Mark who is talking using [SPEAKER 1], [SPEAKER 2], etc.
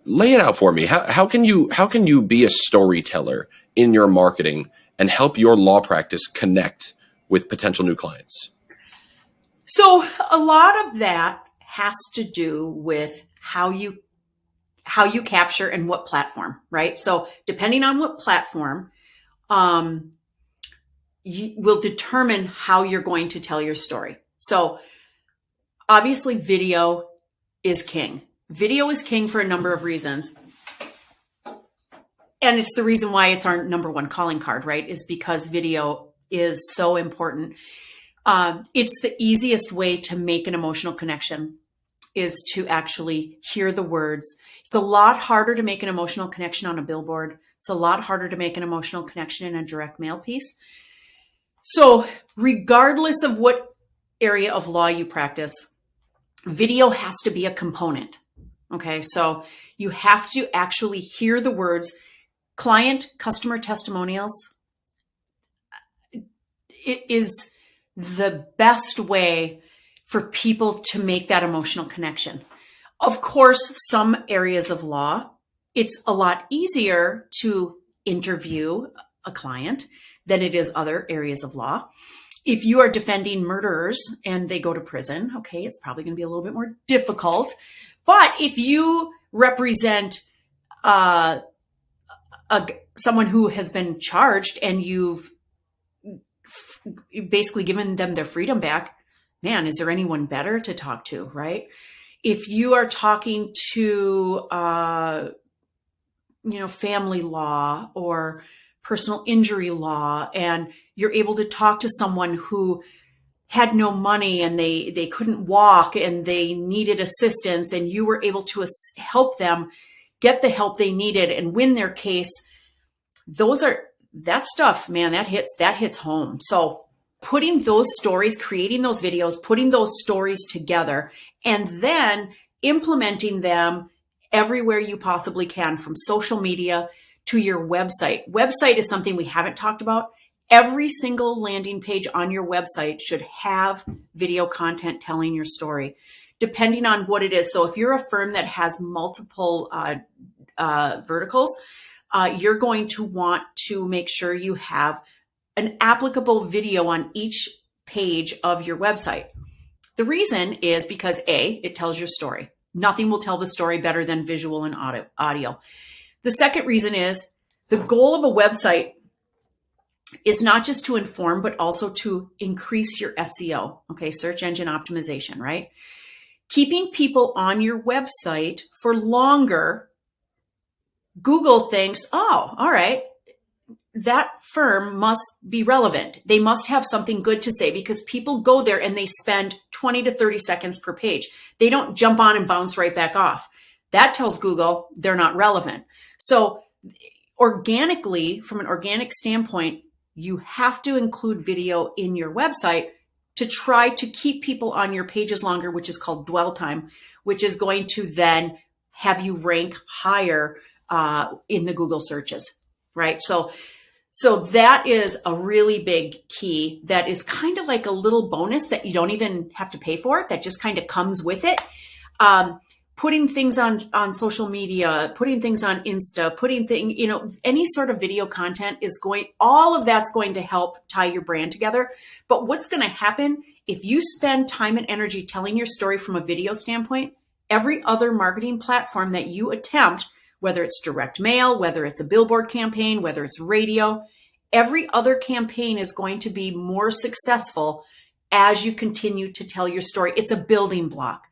[SPEAKER 1] Lay it out for me. How can you be a storyteller in your marketing and help your law practice connect with potential new clients?
[SPEAKER 2] So a lot of that has to do with how you capture and what platform, right? So depending on what platform, you will determine how you're going to tell your story. So obviously video is king. Video is king for a number of reasons. And it's the reason why it's our number one calling card, right? Is because video is so important. It's the easiest way to make an emotional connection is to actually hear the words. It's a lot harder to make an emotional connection on a billboard. It's a lot harder to make an emotional connection in a direct mail piece. So regardless of what area of law you practice, video has to be a component. Okay, so you have to actually hear the words. Client customer testimonials, it is the best way for people to make that emotional connection. Of course, some areas of law, it's a lot easier to interview a client than it is other areas of law. If you are defending murderers and they go to prison, okay, it's probably going to be a little bit more difficult. But if you represent someone who has been charged and you've basically given them their freedom back, man, is there anyone better to talk to, right? If you are talking to, family law or personal injury law, and you're able to talk to someone who had no money and they couldn't walk and they needed assistance, and you were able to help them get the help they needed and win their case. That stuff, man, that hits home. So putting those stories, creating those videos, putting those stories together, and then implementing them everywhere you possibly can, from social media to your website. Website is something we haven't talked about. Every single landing page on your website should have video content telling your story, depending on what it is. So if you're a firm that has multiple verticals, you're going to want to make sure you have an applicable video on each page of your website. The reason is because A, it tells your story. Nothing will tell the story better than visual and audio. The second reason is the goal of a website is not just to inform, but also to increase your SEO, okay, search engine optimization, right? Keeping people on your website for longer, Google thinks, oh, all right, that firm must be relevant. They must have something good to say, because people go there and they spend 20 to 30 seconds per page. They don't jump on and bounce right back off. That tells Google they're not relevant. So organically, from an organic standpoint, you have to include video in your website to try to keep people on your pages longer, which is called dwell time, which is going to then have you rank higher in the Google searches, right? So that is a really big key that is kind of like a little bonus that you don't even have to pay for, that just kind of comes with it. Putting things on social media, putting things on Insta, any sort of video content all of that's going to help tie your brand together. But what's going to happen if you spend time and energy telling your story from a video standpoint, every other marketing platform that you attempt, whether it's direct mail, whether it's a billboard campaign, whether it's radio, every other campaign is going to be more successful as you continue to tell your story. It's a building block.